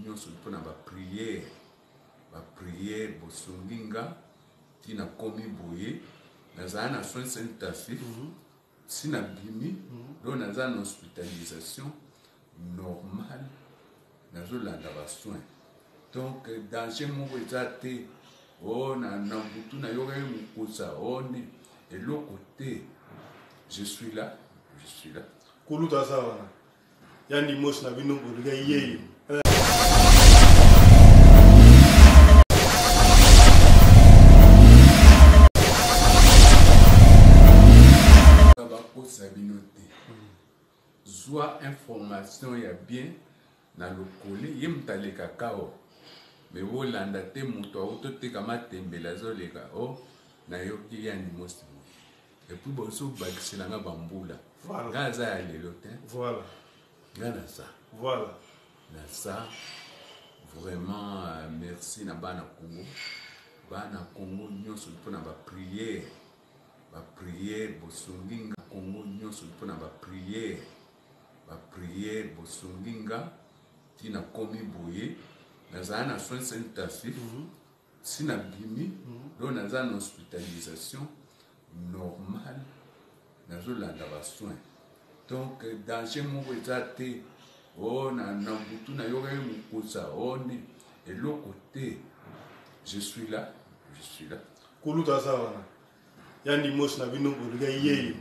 nyonso mpona ba prière bosonginga tina komi boye nazala na soins intensifs sina bimi do nazala na hospitalisation normale nazolanda ba soins donc danger moko eza te oh na butu na yoka mukusa one eloko te je suis là kuluta sawa yani mos na bino buluga yeyo Soit information ya bien na lokole yemtale kakao me wolanda te muto auto te kama tembela zoleka o na yoki ya ni mosi et puis boso bakiselanga bambula gaza ya lelo te voilà gana ça voilà na ça vraiment merci na bana Congo nyonso mpona ba prière bosonginga Congo nyonso mpona ba prière bosonginga tina komi boye nazala na soins intensifs sina bimi do nazala na hospitalisation normale nazolanda ba soins donc danger moko eza te oh na butu na yoka mukusa one eloko te je suis là kuluta sawa yani mos na bino buluga yeyo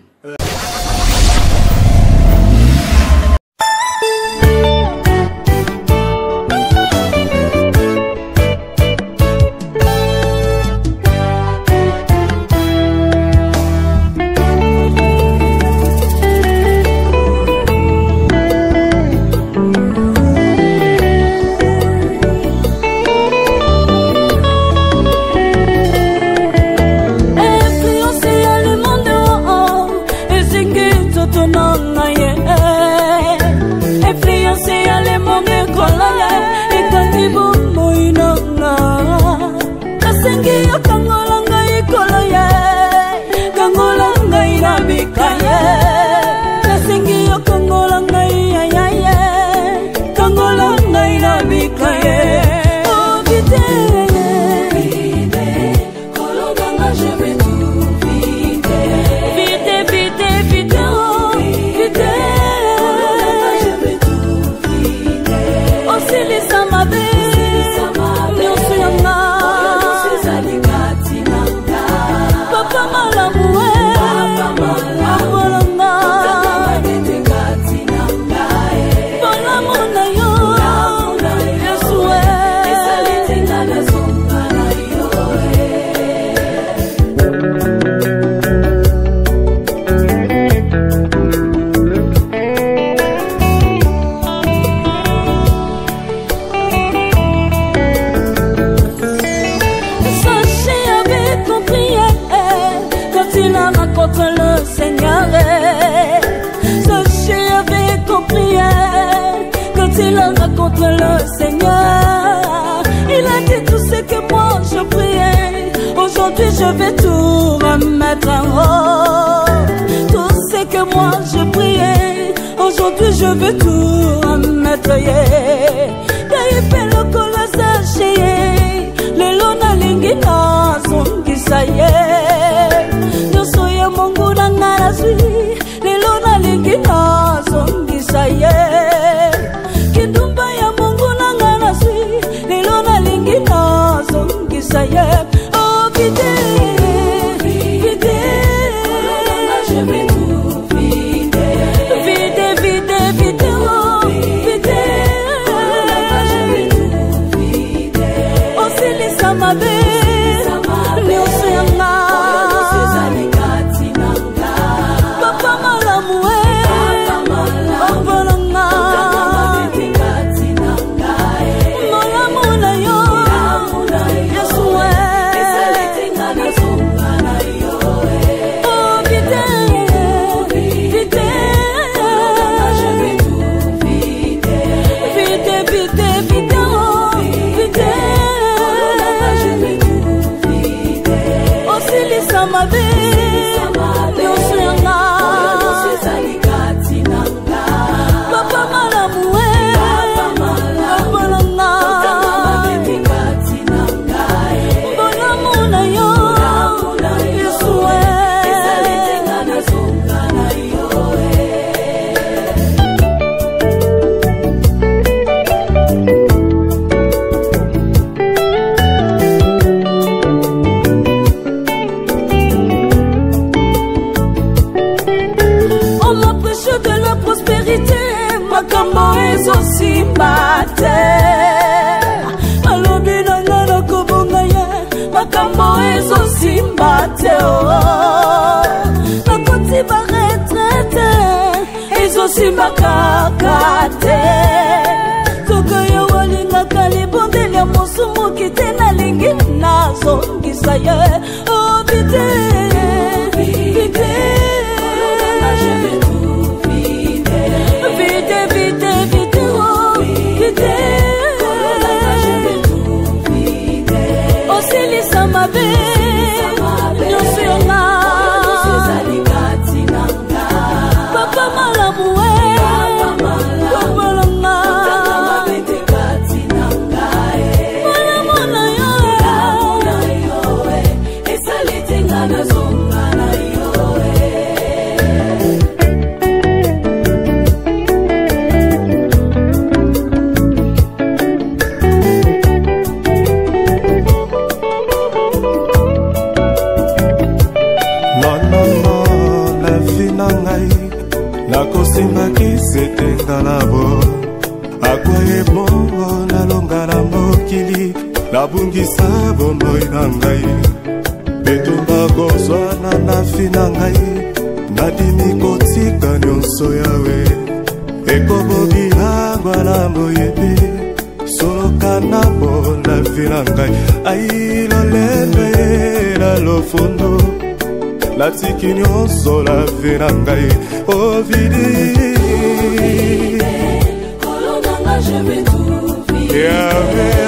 Contre le Seigneur, il a dit tout ce que moi je priais. Aujourd'hui je vais tout remettre en haut. Tout ce que moi je priais, aujourd'hui je vais tout remettre. Daïpelo kolasa cheye, lelo na lingi na zongisa ye. Yosoye Mungu na ngaraswi, lelo na lingi na zongisa ye. Kidumba ya Mungu na ngaraswi, lelo na lingi na zongisa ye. Oh vide, vide, je vais tout vide, vide, vide, vide, oh vide. simba te nakoti ba retraite ezosimba kaka te soka yo walingaka libondeli ya mosumuki te nalingi nazongisa ye vite vite osilisa mabe nyonso yonga papa malamu we babalanga malamu na yo esalitenga na zonga na yo nakosimbaki setenga nabo akwaye bongo nalonga na mokili nabungisa bomboi na ngai etumba kozwana na fi na ngai nadimi kotika nyonso yawe ekobogilangwa na moyebi soloka na bo na vi na ngai ailolembe na lofondo natiki nyonso la vi na ngai ovidi kolonanga je vais tout vivre Yahweh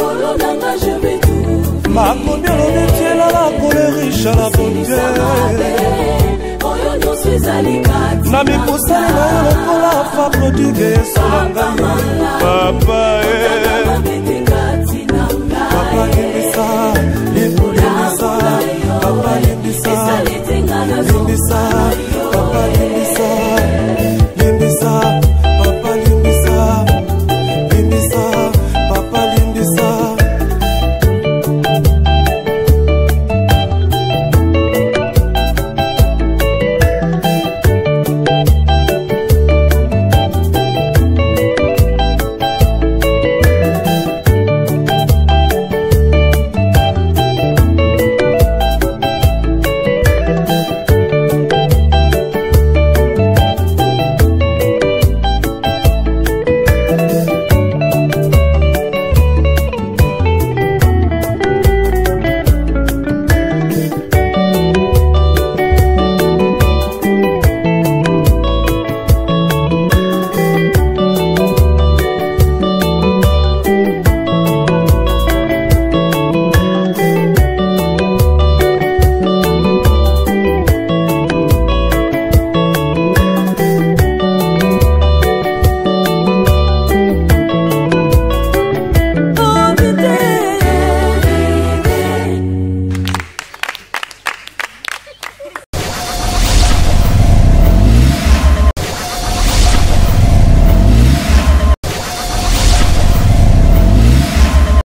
kolonanga je vais tout vivre makomi olobetiela la kole riche la bonté oyo nyonso ezali kati na mikosali na yo lokola fa prodigue yesu na ngai